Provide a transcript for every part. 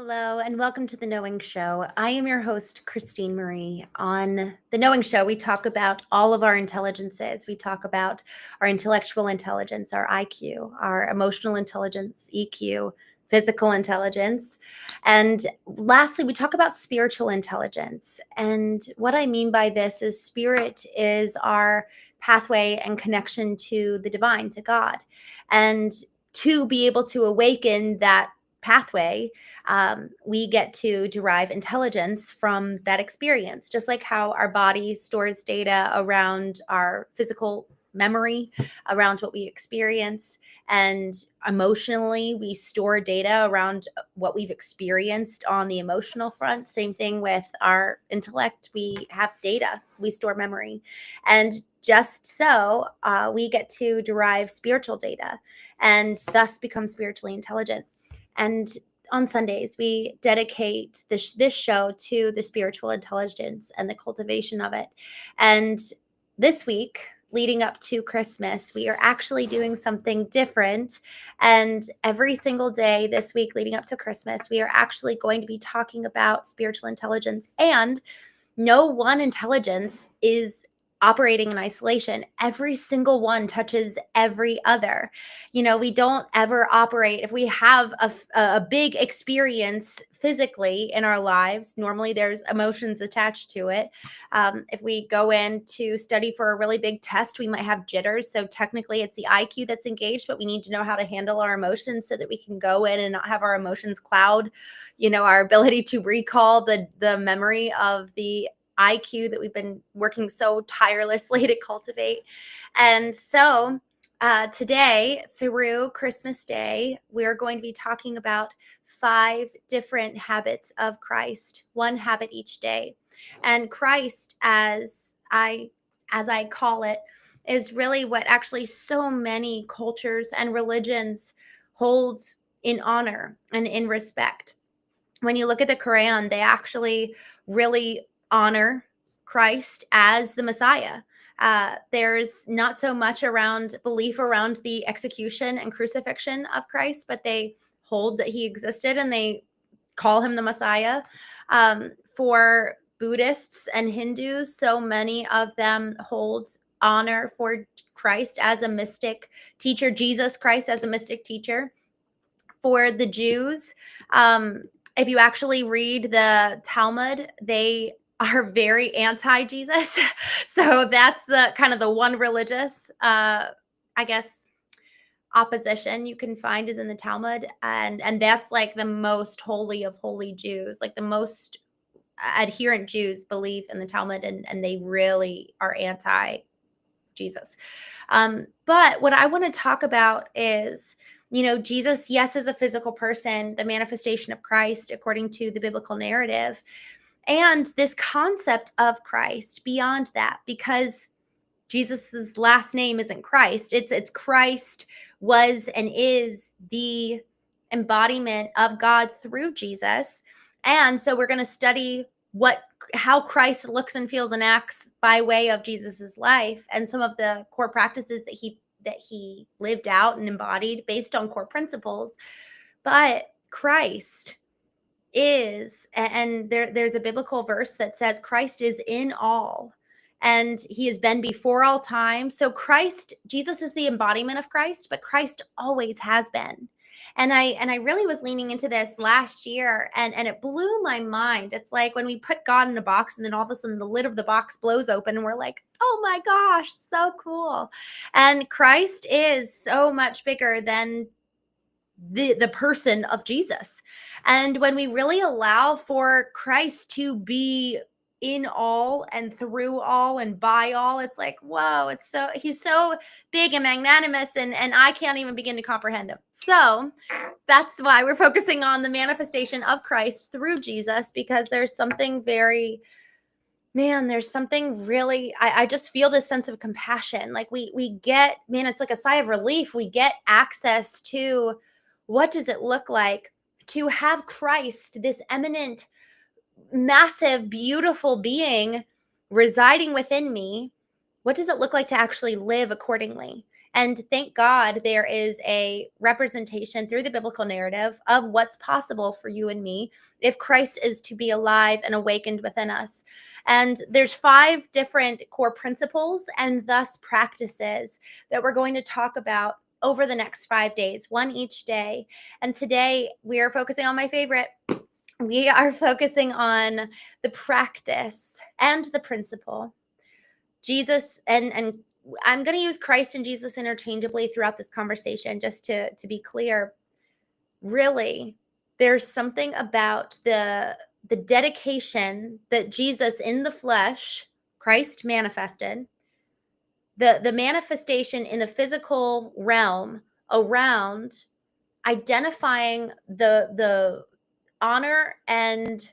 Hello, and welcome to The Knowing Show. I am your host, Christene Marie. On The Knowing Show, we talk about all of our intelligences. We talk about our intellectual intelligence, our IQ, our emotional intelligence, EQ, physical intelligence. And lastly, we talk about spiritual intelligence. And what I mean by this is spirit is our pathway and connection to the divine, to God. And to be able to awaken that pathway, we get to derive intelligence from that experience, just like how our body stores data around our physical memory, around what we experience. And emotionally, we store data around what we've experienced on the emotional front. Same thing with our intellect. We have data, we store memory. And just so we get to derive spiritual data and thus become spiritually intelligent. And on Sundays, we dedicate this show to the spiritual intelligence and the cultivation of it. And this week, leading up to Christmas, we are actually doing something different. And every single day this week leading up to Christmas, we are actually going to be talking about spiritual intelligence. And no one intelligence is operating in isolation. Every single one touches every other. We don't ever operate if we have a big experience physically in our lives. Normally there's emotions attached to it. If we go in to study for a really big test, we might have jitters. So technically it's the IQ that's engaged, but we need to know how to handle our emotions so that we can go in and not have our emotions cloud, our ability to recall the memory of the IQ that we've been working so tirelessly to cultivate. And so today, through Christmas Day, we're going to be talking about 5 different habits of Christ, one habit each day. And Christ, as I call it, is really what actually so many cultures and religions hold in honor and in respect. When you look at the Quran, they actually really honor Christ as the Messiah. There's not so much around belief around the execution and crucifixion of Christ, but they hold that he existed and they call him the Messiah. For Buddhists and Hindus, so many of them hold honor for Christ as a mystic teacher, Jesus Christ as a mystic teacher. For the Jews, if you actually read the Talmud, they are very anti-Jesus. So that's the kind of the one religious, I guess, opposition you can find is in the Talmud. And that's like the most holy of holy Jews, like the most adherent Jews believe in the Talmud, and they really are anti-Jesus. But what I want to talk about is, Jesus, yes, is a physical person, the manifestation of Christ according to the biblical narrative, and this concept of Christ beyond that, because Jesus's last name isn't Christ. It's Christ was and is the embodiment of God through Jesus. And so we're going to study how Christ looks and feels and acts by way of Jesus's life and some of the core practices that he lived out and embodied based on core principles. But Christ is, and there's a biblical verse that says Christ is in all and he has been before all time. So Jesus is the embodiment of Christ, but Christ always has been. And I really was leaning into this last year, and it blew my mind. It's like when we put God in a box and then all of a sudden the lid of the box blows open and we're like, oh my gosh, so cool. And Christ is so much bigger than the person of Jesus. And when we really allow for Christ to be in all and through all and by all, it's like, whoa, he's so big and magnanimous, and I can't even begin to comprehend him. So that's why we're focusing on the manifestation of Christ through Jesus, because there's something really, I just feel this sense of compassion. Like we get, it's like a sigh of relief. We get access to what does it look like to have Christ, this eminent, massive, beautiful being residing within me. What does it look like to actually live accordingly? And thank God there is a representation through the biblical narrative of what's possible for you and me if Christ is to be alive and awakened within us. And there's 5 different core principles and thus practices that we're going to talk about over the next 5 days, one each day. And today we are focusing on my favorite. We are focusing on the practice and the principle. Jesus and I'm going to use Christ and Jesus interchangeably throughout this conversation, just to be clear. Really, there's something about the dedication that Jesus in the flesh, Christ manifested, the manifestation in the physical realm around identifying the honor and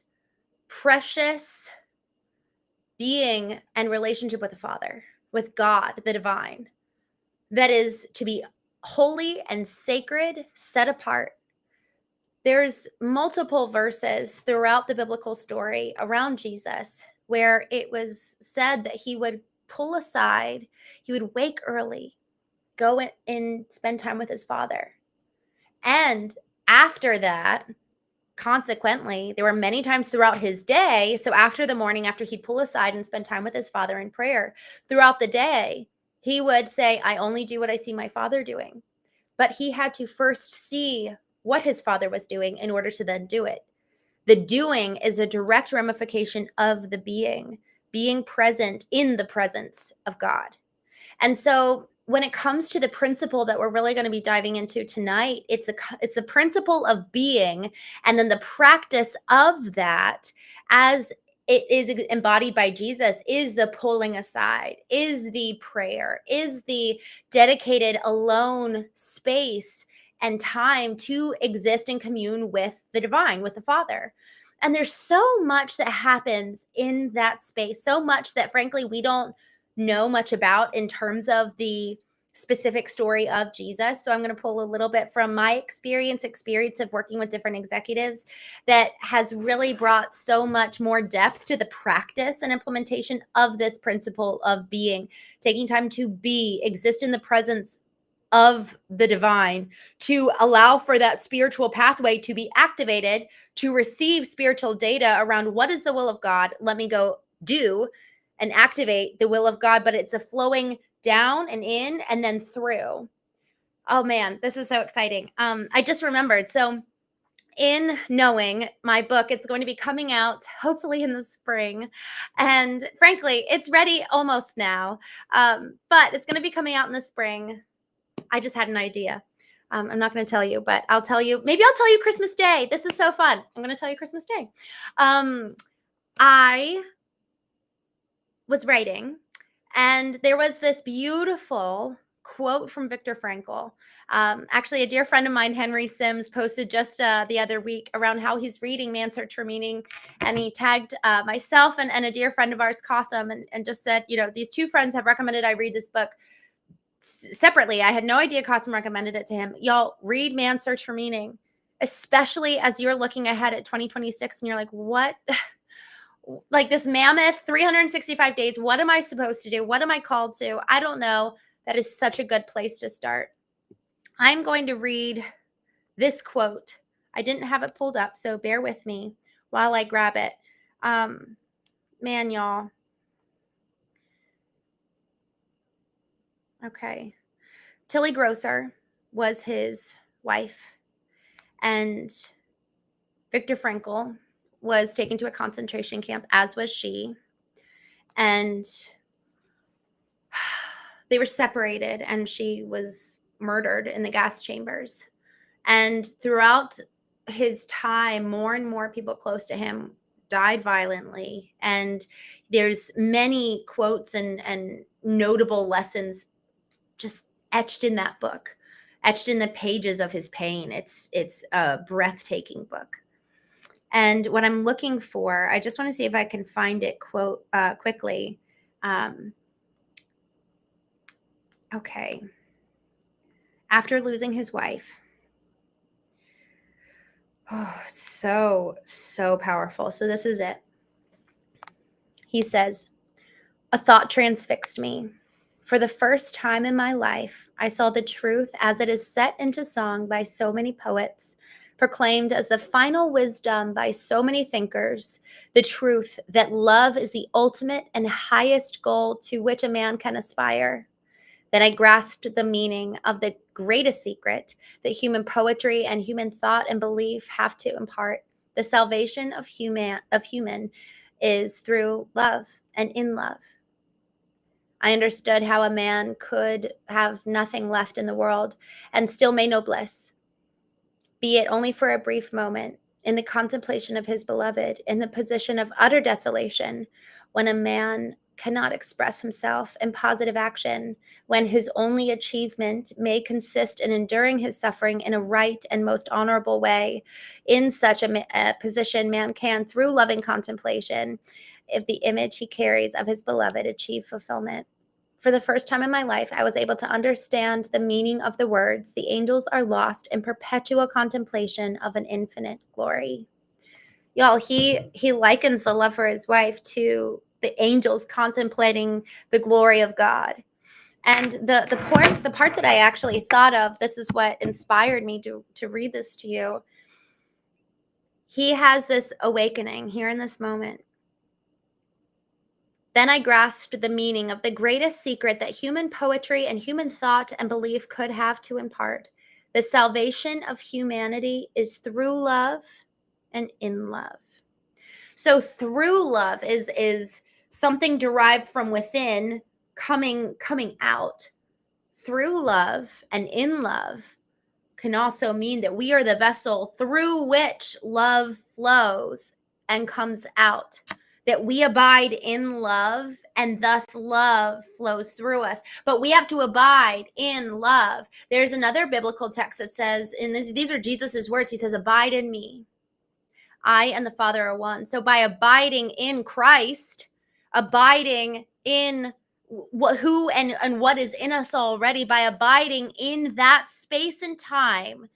precious being and relationship with the Father, with God, the divine, that is to be holy and sacred, set apart. There's multiple verses throughout the biblical story around Jesus where it was said that he would pull aside, he would wake early, go in and spend time with his Father. And after that, consequently, there were many times throughout his day. So after the morning, after he'd pull aside and spend time with his Father in prayer, throughout the day, he would say, I only do what I see my Father doing. But he had to first see what his Father was doing in order to then do it. The doing is a direct ramification of the being present in the presence of God. And so when it comes to the principle that we're really going to be diving into tonight, it's a principle of being, and then the practice of that as it is embodied by Jesus is the pulling aside, is the prayer, is the dedicated alone space and time to exist and commune with the divine, with the Father. And there's so much that happens in that space, so much that frankly we don't know much about in terms of the specific story of Jesus. So I'm going to pull a little bit from my experience of working with different executives that has really brought so much more depth to the practice and implementation of this principle of being, taking time to be, exist in the presence of the divine, to allow for that spiritual pathway to be activated, to receive spiritual data around what is the will of God. Let me go do and activate the will of God, but it's a flowing down and in and then through. Oh man, this is so exciting. I just remembered. So in Knowing, my book, it's going to be coming out hopefully in the spring. And frankly, it's ready almost now. But it's going to be coming out in the spring. I just had an idea. I'm not going to tell you, but I'll tell you. Maybe I'll tell you Christmas Day. This is so fun. I'm going to tell you Christmas Day. I was writing, and there was this beautiful quote from Viktor Frankl. Actually, a dear friend of mine, Henry Sims, posted just the other week around how he's reading Man's Search for Meaning, and he tagged myself and a dear friend of ours, 𝐻𝐚, and just said, these two friends have recommended I read this book separately. I had no idea 𝐻𝐚 recommended it to him. Y'all, read Man's Search for Meaning, especially as you're looking ahead at 2026 and you're like, what? Like this mammoth 365 days. What am I supposed to do? What am I called to? I don't know. That is such a good place to start. I'm going to read this quote. I didn't have it pulled up, so bear with me while I grab it. Man, y'all. Okay. Tilly Grosser was his wife, and Viktor Frankl was taken to a concentration camp, as was she. And they were separated, and she was murdered in the gas chambers. And throughout his time, more and more people close to him died violently. And there's many quotes and notable lessons just etched in that book, etched in the pages of his pain. It's a breathtaking book. And what I'm looking for, I just want to see if I can find it quickly. Okay. After losing his wife. Oh, so powerful. So this is it. He says, a thought transfixed me. For the first time in my life, I saw the truth as it is set into song by so many poets, proclaimed as the final wisdom by so many thinkers, the truth that love is the ultimate and highest goal to which a man can aspire. Then I grasped the meaning of the greatest secret that human poetry and human thought and belief have to impart. The salvation of human is through love and in love. I understood how a man could have nothing left in the world and still may know bliss, be it only for a brief moment, in the contemplation of his beloved, in the position of utter desolation, when a man cannot express himself in positive action, when his only achievement may consist in enduring his suffering in a right and most honorable way. In such a position, man can, through loving contemplation, if the image he carries of his beloved, achieve fulfillment. For the first time in my life, I was able to understand the meaning of the words, "The angels are lost in perpetual contemplation of an infinite glory." Y'all, he likens the love for his wife to the angels contemplating the glory of God. And the part that I actually thought of, this is what inspired me to read this to you. He has this awakening here in this moment. Then I grasped the meaning of the greatest secret that human poetry and human thought and belief could have to impart. The salvation of humanity is through love and in love. So through love is something derived from within coming out. Through love and in love can also mean that we are the vessel through which love flows and comes out, that we abide in love and thus love flows through us. But we have to abide in love. There's another biblical text that says, these are Jesus's words. He says, "Abide in me. I and the Father are one." So by abiding in Christ, abiding in who and what is in us already, by abiding in that space and time,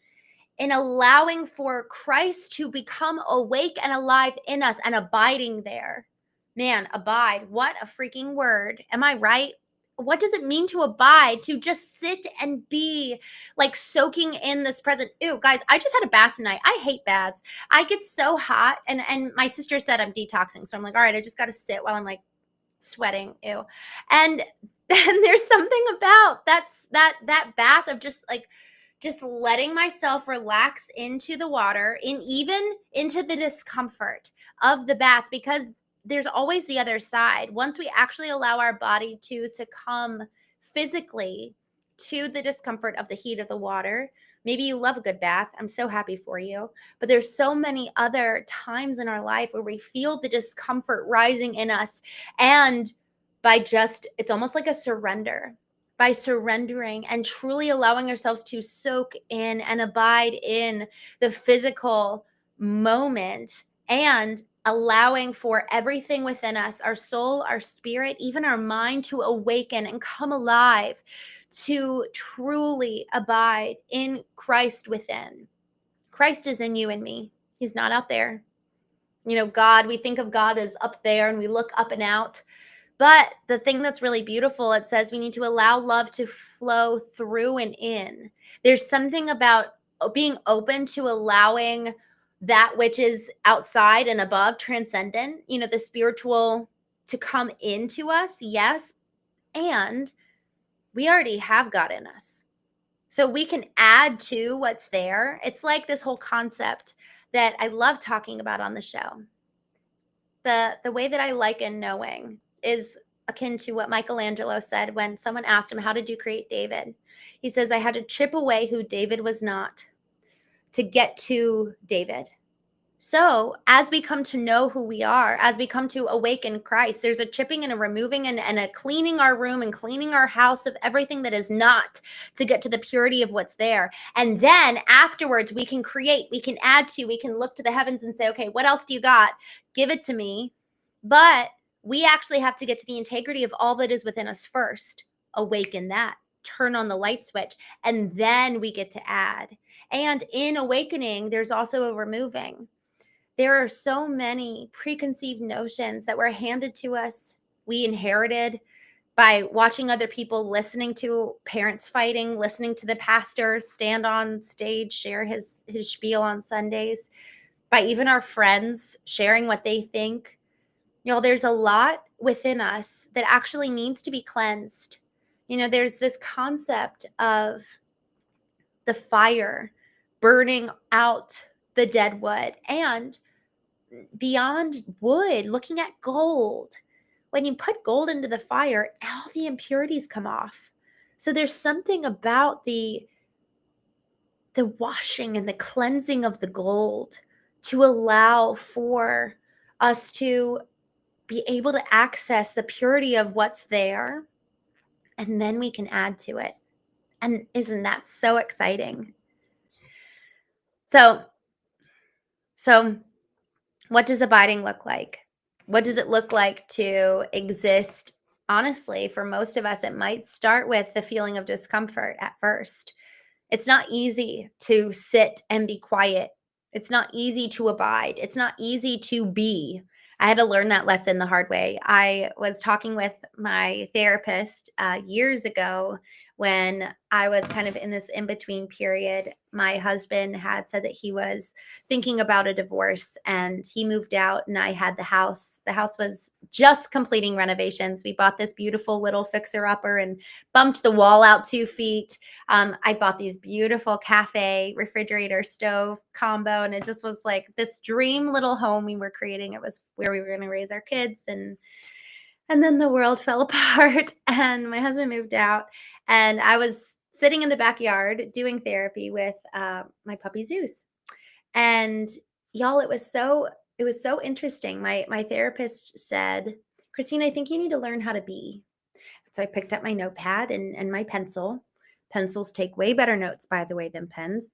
in allowing for Christ to become awake and alive in us and abiding there. Man, abide, what a freaking word. Am I right? What does it mean to abide? To just sit and be like soaking in this present. Ew, guys, I just had a bath tonight. I hate baths. I get so hot, and my sister said I'm detoxing. So I'm like, all right, I just got to sit while I'm like sweating. Ew. And then there's something about that bath of just letting myself relax into the water, and even into the discomfort of the bath, because there's always the other side. Once we actually allow our body to succumb physically to the discomfort of the heat of the water, maybe you love a good bath. I'm so happy for you. But there's so many other times in our life where we feel the discomfort rising in us. And it's almost like a surrender. By surrendering and truly allowing ourselves to soak in and abide in the physical moment, and allowing for everything within us, our soul, our spirit, even our mind, to awaken and come alive, to truly abide in Christ within. Christ is in you and me. He's not out there. God, we think of God as up there and we look up and out. But the thing that's really beautiful, it says we need to allow love to flow through and in. There's something about being open to allowing that which is outside and above, transcendent, the spiritual, to come into us. Yes. And we already have God in us. So we can add to what's there. It's like this whole concept that I love talking about on the show. The way that I liken knowing is akin to what 𝐤𝐚𝐢𝐥𝐲 said when someone asked him, "How did you create David?" He says, "I had to chip away who David was not to get to David." So as we come to know who we are, as we come to awaken Christ, there's a chipping and a removing and a cleaning our room and cleaning our house of everything that is not, to get to the purity of what's there. And then afterwards, we can create, we can add to, we can look to the heavens and say, okay, what else do you got? Give it to me. But we actually have to get to the integrity of all that is within us first, awaken that, turn on the light switch, and then we get to add. And in awakening, there's also a removing. There are so many preconceived notions that were handed to us, we inherited by watching other people, listening to parents fighting, listening to the pastor stand on stage, share his spiel on Sundays, by even our friends sharing what they think. There's a lot within us that actually needs to be cleansed. There's this concept of the fire burning out the dead wood, and beyond wood, looking at gold. When you put gold into the fire, all the impurities come off. So there's something about the washing and the cleansing of the gold to allow for us to be able to access the purity of what's there, and then we can add to it. And isn't that so exciting? So, so what does abiding look like? What does it look like to exist? Honestly, for most of us, it might start with the feeling of discomfort at first. It's not easy to sit and be quiet. It's not easy to abide. It's not easy to be. I had to learn that lesson the hard way. I was talking with my therapist years ago when I was kind of in this in between period. My husband had said that he was thinking about a divorce, and he moved out, and I had the house. The house was just completing renovations. We bought this beautiful little fixer upper and bumped the wall out 2 feet. I bought these beautiful cafe refrigerator stove combo, and it just was like this dream little home we were creating. It was where we were going to raise our kids, and then the world fell apart, and my husband moved out, and I was sitting in the backyard doing therapy with my puppy Zeus. And y'all, it was so interesting. My therapist said, "Christine, I think you need to learn how to be." So I picked up my notepad and my pencil. Pencils take way better notes, by the way, than pens.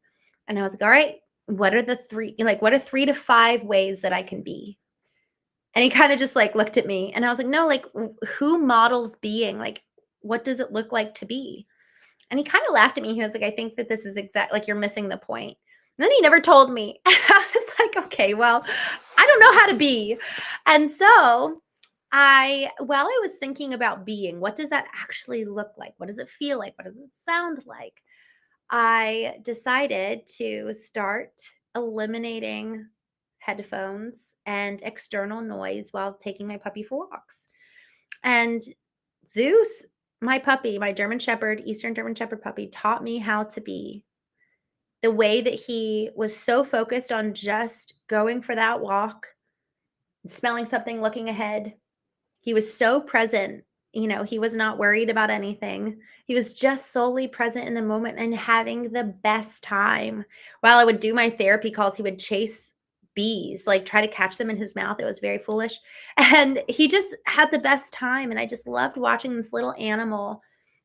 And I was like, all right, what are 3 to 5 ways that I can be? And he kind of just like looked at me, and I was like, no, like who models being? Like, what does it look like to be? And he kind of laughed at me. He was like, I think that this is like you're missing the point. And then he never told me. And I was like, okay, well, I don't know how to be. And so while I was thinking about being, what does that actually look like? What does it feel like? What does it sound like? I decided to start eliminating headphones and external noise while taking my puppy for walks. And Zeus, my puppy, my German Shepherd, Eastern German Shepherd puppy, taught me how to be. The way that he was so focused on just going for that walk, smelling something, looking ahead. He was so present. He was not worried about anything. He was just solely present in the moment and having the best time. While I would do my therapy calls, he would chase bees, like try to catch them in his mouth. It was very foolish. And he just had the best time. And I just loved watching this little animal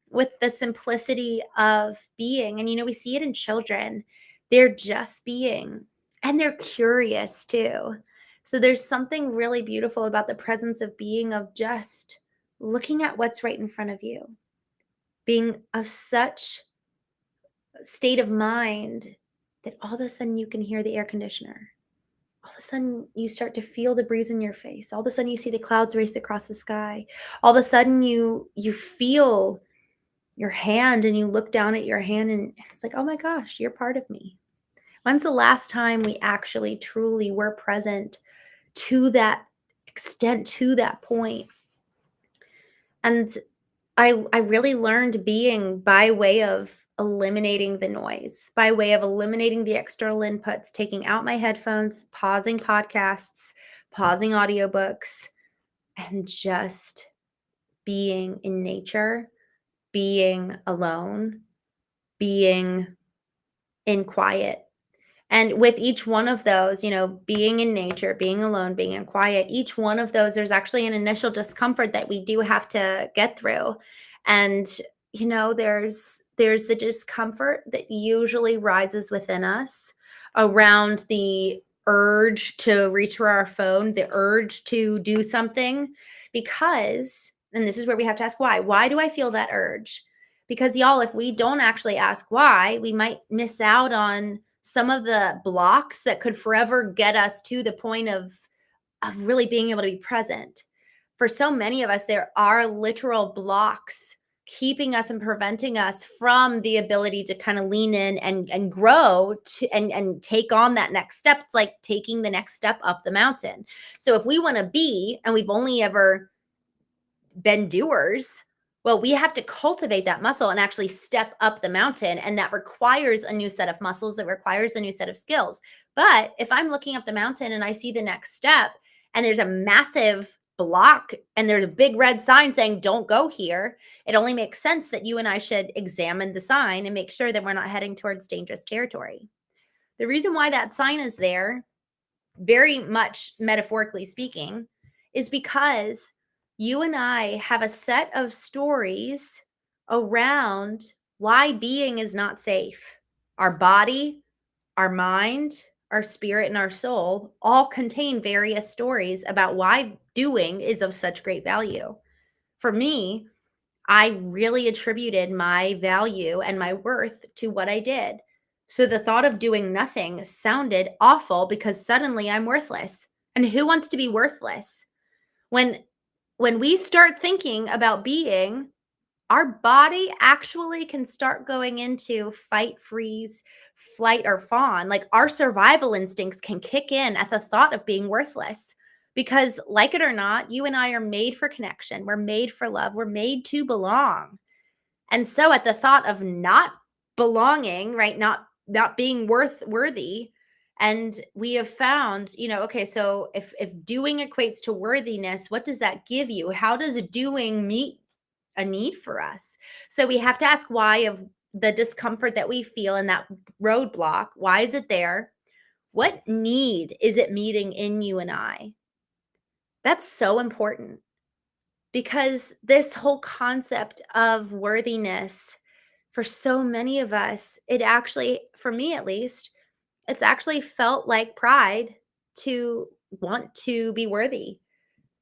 with the simplicity of being. And, we see it in children. They're just being, and they're curious too. So there's something really beautiful about the presence of being, of just looking at what's right in front of you, being of such state of mind that all of a sudden you can hear the air conditioner. All of a sudden you start to feel the breeze in your face. All of a sudden you see the clouds race across the sky. All of a sudden you feel your hand, and you look down at your hand, and it's like, oh my gosh, you're part of me. When's the last time we actually truly were present to that extent, to that point? And I really learned being by way of eliminating the noise, by way of eliminating the external inputs, taking out my headphones, pausing podcasts, pausing audiobooks, and just being in nature, being alone, being in quiet. And with each one of those, being in nature, being alone, being in quiet, each one of those, there's actually an initial discomfort that we do have to get through. And, there's the discomfort that usually rises within us around the urge to reach for our phone, the urge to do something, because, and this is where we have to ask why. Why do I feel that urge? Because y'all, if we don't actually ask why, we might miss out on some of the blocks that could forever get us to the point of really being able to be present. for so many of us, there are literal blocks keeping us and preventing us from the ability to kind of lean in and grow and take on that next step. It's like taking the next step up the mountain. So if we want to be, and we've only ever been doers, well, we have to cultivate that muscle and actually step up the mountain. And that requires a new set of muscles. It requires a new set of skills. But if I'm looking up the mountain and I see the next step and there's a massive block and there's a big red sign saying, don't go here, it only makes sense that you and I should examine the sign and make sure that we're not heading towards dangerous territory. The reason why that sign is there, very much metaphorically speaking, is because you and I have a set of stories around why being is not safe. Our body, our mind, our spirit, and our soul all contain various stories about why doing is of such great value. For me, I really attributed my value and my worth to what I did. So the thought of doing nothing sounded awful because suddenly I'm worthless. And who wants to be worthless? When when we start thinking about being, our body actually can start going into fight, freeze, flight, or fawn. Like our survival instincts can kick in at the thought of being worthless. Because, like it or not, you and I are made for connection. We're made for love. We're made to belong. And so, at the thought of not belonging, right, not being worthy, and we have found, okay, so if doing equates to worthiness, what does that give you? How does doing meet a need for us? So we have to ask why of the discomfort that we feel in that roadblock. Why is it there? What need is it meeting in you and I? That's so important because this whole concept of worthiness, for so many of us, it actually, for me at least, it's actually felt like pride to want to be worthy.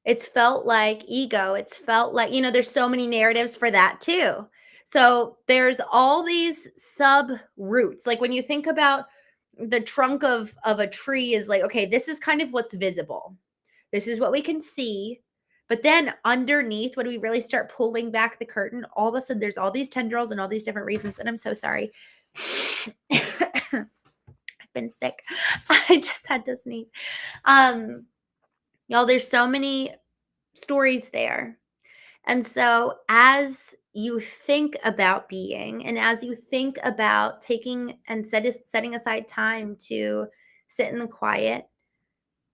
It's felt like ego. It's felt like, there's so many narratives for that too. So there's all these sub roots. Like when you think about the trunk of a tree is like, okay, this is kind of what's visible. This is what we can see. But then underneath, when we really start pulling back the curtain, all of a sudden there's all these tendrils and all these different reasons. And I'm so sorry. I've been sick. I just had to sneeze. Y'all, there's so many stories there. And so as you think about being, and as you think about taking and setting aside time to sit in the quiet,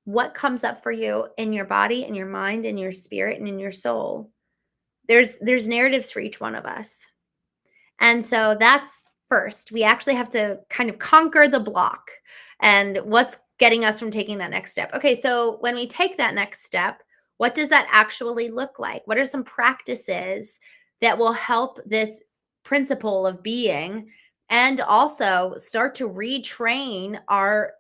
what comes up for you in your body, in your mind, in your spirit, and in your soul? There's narratives for each one of us. And so that's first. We actually have to kind of conquer the block and what's getting us from taking that next step. Okay, so when we take that next step, what does that actually look like? What are some practices that will help this principle of being and also start to retrain our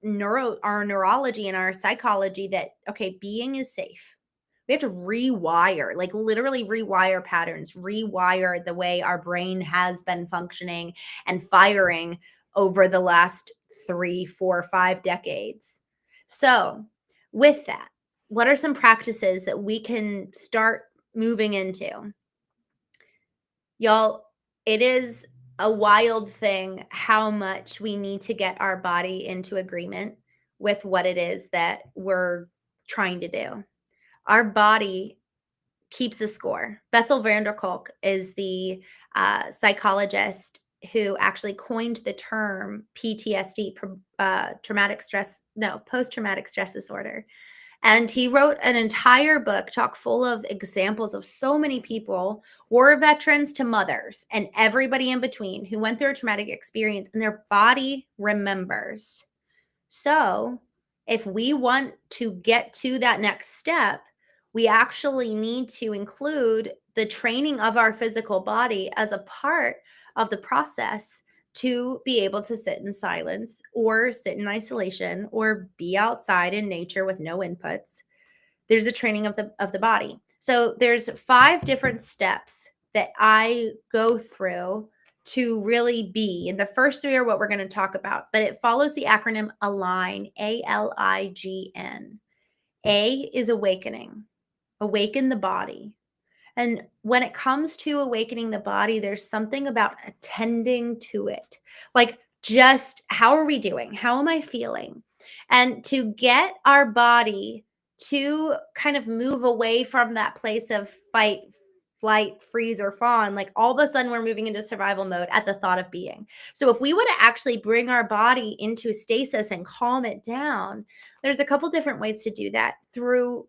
neurology and our psychology that, okay, being is safe. We have to rewire, like literally rewire patterns, rewire the way our brain has been functioning and firing over the last 3, 4, 5 decades. So, with that, what are some practices that we can start moving into? Y'all, it is a wild thing how much we need to get our body into agreement with what it is that we're trying to do. Our body keeps a score. Bessel van der Kolk is the psychologist who actually coined the term PTSD, post-traumatic stress disorder. And he wrote an entire book chock full of examples of so many people, war veterans to mothers, and everybody in between who went through a traumatic experience and their body remembers. So if we want to get to that next step, we actually need to include the training of our physical body as a part of the process to be able to sit in silence or sit in isolation or be outside in nature with no inputs. There's a training of the body. So there's 5 different steps that I go through to really be. And the first 3 are what we're going to talk about, but it follows the acronym ALIGN, ALIGN. A is awakening. awaken the body. And when it comes to awakening the body, there's something about attending to it. Like, just how are we doing? How am I feeling? And to get our body to kind of move away from that place of fight, flight, freeze, or fawn, like all of a sudden we're moving into survival mode at the thought of being. So if we were to actually bring our body into stasis and calm it down, there's a couple different ways to do that through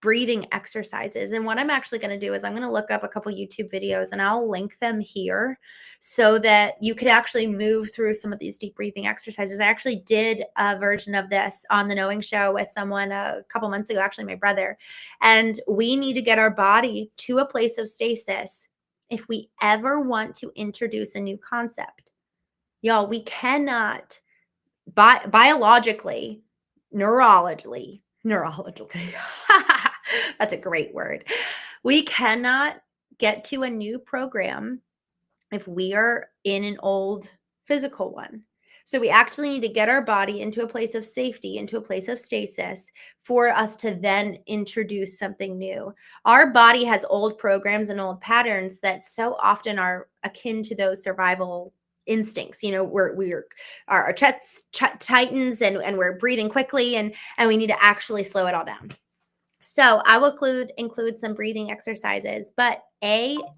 breathing exercises. And what I'm actually going to do is I'm going to look up a couple YouTube videos and I'll link them here so that you could actually move through some of these deep breathing exercises. I actually did a version of this on the Knowing Show with someone a couple months ago, actually my brother. And we need to get our body to a place of stasis if we ever want to introduce a new concept. Y'all, we cannot biologically, neurologically, that's a great word. We cannot get to a new program if we are in an old physical one. So we actually need to get our body into a place of safety, into a place of stasis for us to then introduce something new. Our body has old programs and old patterns that so often are akin to those survival instincts. You know, we're our chests tightens and we're breathing quickly and we need to actually slow it all down. So I will include some breathing exercises, but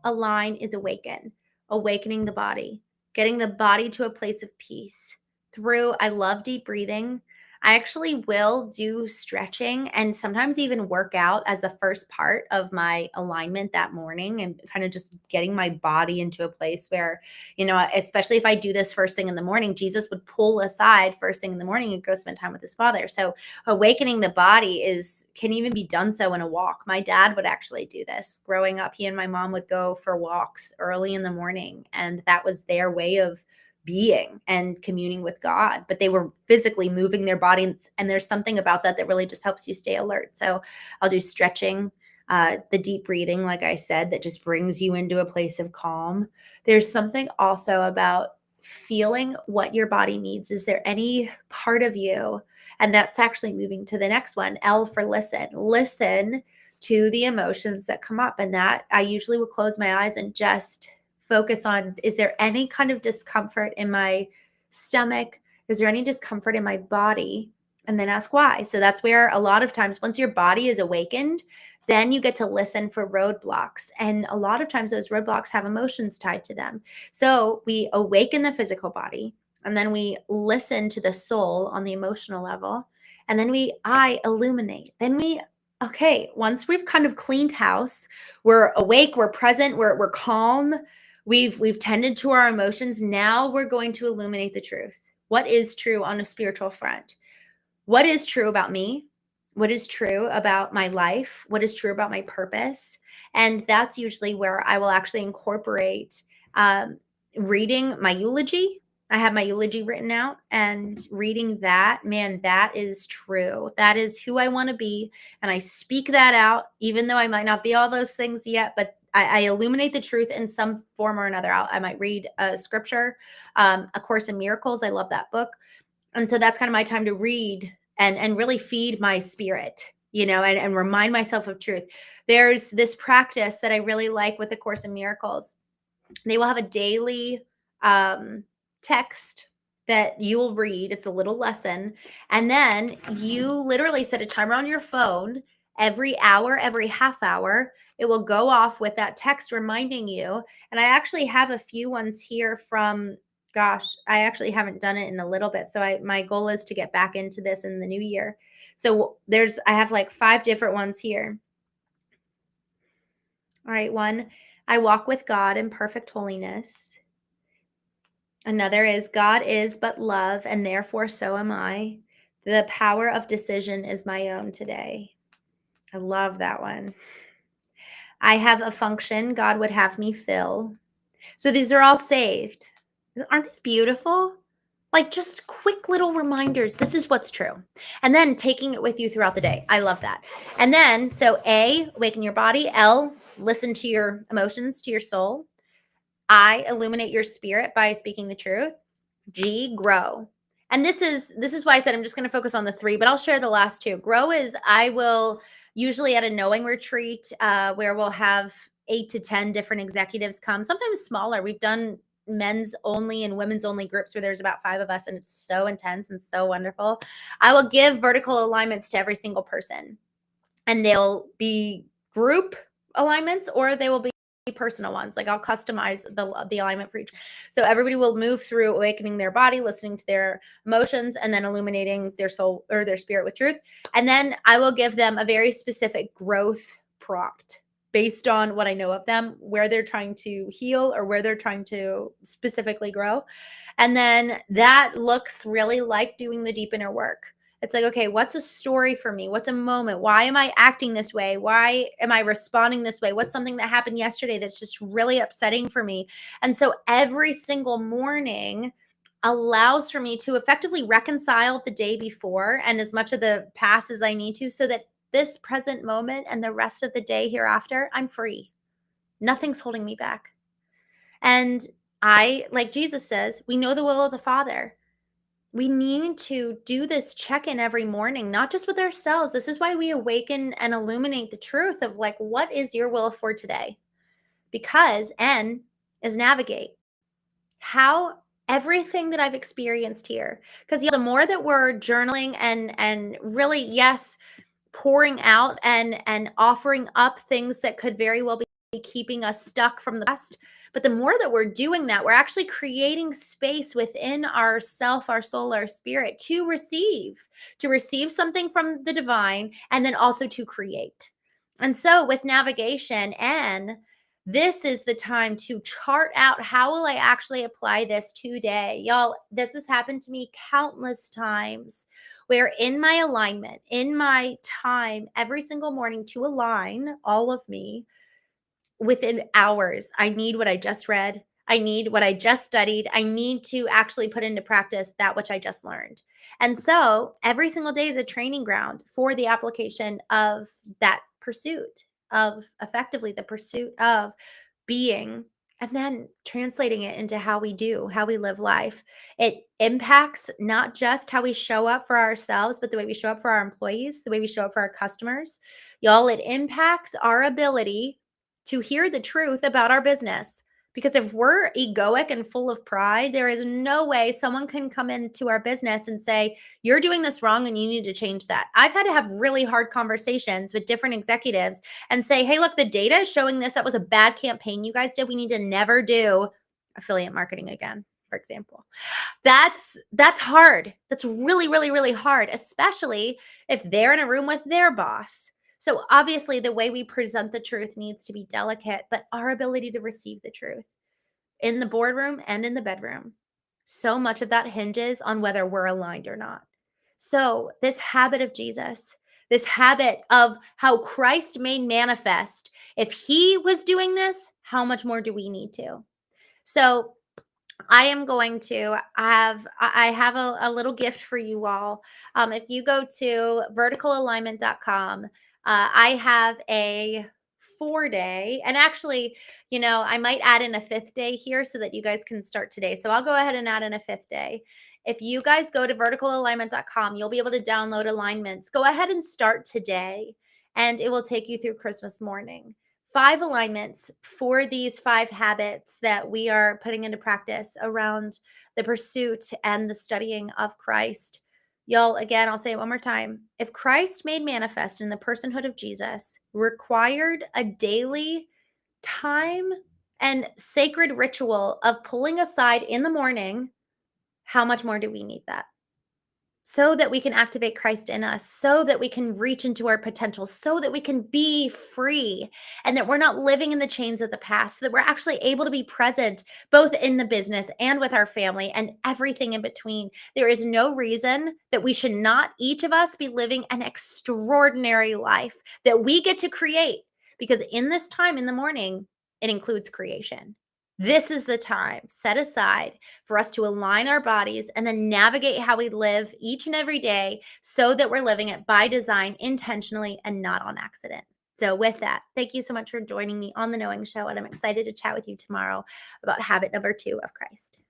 align is awakening the body, getting the body to a place of peace through, I love deep breathing. I actually will do stretching and sometimes even work out as the first part of my alignment that morning and kind of just getting my body into a place where, you know, especially if I do this first thing in the morning, Jesus would pull aside first thing in the morning and go spend time with his Father. So awakening the body can even be done so in a walk. My dad would actually do this. Growing up, he and my mom would go for walks early in the morning, and that was their way of being and communing with God, but they were physically moving their body. And there's something about that really just helps you stay alert. So I'll do stretching, the deep breathing, like I said, that just brings you into a place of calm. There's something also about feeling what your body needs. Is there any part of you? And that's actually moving to the next one. L for listen. Listen to the emotions that come up. And that I usually will close my eyes and just focus on, is there any kind of discomfort in my stomach? Is there any discomfort in my body? And then ask why. So that's where a lot of times, once your body is awakened, then you get to listen for roadblocks. And a lot of times those roadblocks have emotions tied to them. So we awaken the physical body, and then we listen to the soul on the emotional level. And then I illuminate. Okay, once we've kind of cleaned house, we're awake, we're present, we're calm. We've tended to our emotions. Now we're going to illuminate the truth. What is true on a spiritual front? What is true about me? What is true about my life? What is true about my purpose? And that's usually where I will actually incorporate reading my eulogy. I have my eulogy written out, and reading that, man, that is true. That is who I want to be. And I speak that out, even though I might not be all those things yet, but I illuminate the truth in some form or another. I might read a scripture, A Course in Miracles. I love that book. And so that's kind of my time to read and really feed my spirit, you know, and remind myself of truth. There's this practice that I really like with A Course in Miracles. They will have a daily text that you will read. It's a little lesson. And then you literally set a timer on your phone every hour, every half hour. It will go off with that text reminding you. And I actually have a few ones here from, gosh, I actually haven't done it in a little bit. So my goal is to get back into this in the new year. So I have like 5 different ones here. All right. One, I walk with God in perfect holiness. Another is, God is but love, and therefore so am I. The power of decision is my own today. I love that one. I have a function God would have me fill. So these are all saved. Aren't these beautiful? Like, just quick little reminders. This is what's true. And then taking it with you throughout the day. I love that. And then, so A, awaken your body. L, listen to your emotions, to your soul. I, illuminate your spirit by speaking the truth. G, grow. And this is why I said I'm just going to focus on the 3, but I'll share the last 2. Grow is, I will usually at a knowing retreat, where we'll have 8 to 10 different executives come, sometimes smaller. We've done men's only and women's only groups where there's about 5 of us, and it's so intense and so wonderful. I will give vertical alignments to every single person, and they'll be group alignments or they will be personal ones. Like I'll customize the alignment for each. So everybody will move through awakening their body, listening to their emotions, and then illuminating their soul or their spirit with truth. And then I will give them a very specific growth prompt based on what I know of them, where they're trying to heal or where they're trying to specifically grow. And then that looks really like doing the deep inner work. It's like, okay, what's a story for me? What's a moment? Why am I acting this way? Why am I responding this way? What's something that happened yesterday that's just really upsetting for me? And so every single morning allows for me to effectively reconcile the day before and as much of the past as I need to, so that this present moment and the rest of the day hereafter, I'm free. Nothing's holding me back. And like Jesus says, we know the will of the Father. We need to do this check-in every morning, not just with ourselves. This is why we awaken and illuminate the truth of like, what is your will for today? Because N is navigate. How everything that I've experienced here, because the more that we're journaling and really, yes, pouring out and offering up things that could very well be keeping us stuck from the past. But the more that we're doing that, we're actually creating space within ourself, our soul, our spirit to receive something from the divine, and then also to create. And so with navigation, and this is the time to chart out, how will I actually apply this today? Y'all, this has happened to me countless times, where in my alignment, in my time every single morning to align all of me, within hours, I need what I just read. I need what I just studied. I need to actually put into practice that which I just learned. And so every single day is a training ground for the application of that pursuit, of effectively the pursuit of being, and then translating it into how we live life. It impacts not just how we show up for ourselves, but the way we show up for our employees, the way we show up for our customers. Y'all, it impacts our ability to hear the truth about our business. Because if we're egoic and full of pride, there is no way someone can come into our business and say, you're doing this wrong and you need to change that. I've had to have really hard conversations with different executives and say, hey, look, the data is showing this. That was a bad campaign you guys did. We need to never do affiliate marketing again, for example. That's hard. That's really, really, really hard, especially if they're in a room with their boss. So obviously the way we present the truth needs to be delicate, but our ability to receive the truth in the boardroom and in the bedroom, so much of that hinges on whether we're aligned or not. So this habit of Jesus, this habit of how Christ made manifest, if he was doing this, how much more do we need to? So I am going to I have a little gift for you all. If you go to verticalalignment.com, I have a 4-day, and actually, I might add in a 5th day here so that you guys can start today. So I'll go ahead and add in a 5th day. If you guys go to verticalalignment.com, you'll be able to download alignments. Go ahead and start today, and it will take you through Christmas morning. 5 alignments for these 5 habits that we are putting into practice around the pursuit and the studying of Christ. Y'all, again, I'll say it one more time. If Christ made manifest in the personhood of Jesus required a daily time and sacred ritual of pulling aside in the morning, how much more do we need that? So that we can activate Christ in us, so that we can reach into our potential, so that we can be free, and that we're not living in the chains of the past, so that we're actually able to be present both in the business and with our family and everything in between. There is no reason that we should not, each of us, be living an extraordinary life that we get to create, because in this time in the morning, it includes creation. This is the time set aside for us to align our bodies and then navigate how we live each and every day, so that we're living it by design, intentionally, and not on accident. So with that, thank you so much for joining me on The Knowing Show, and I'm excited to chat with you tomorrow about habit number 2 of Christ.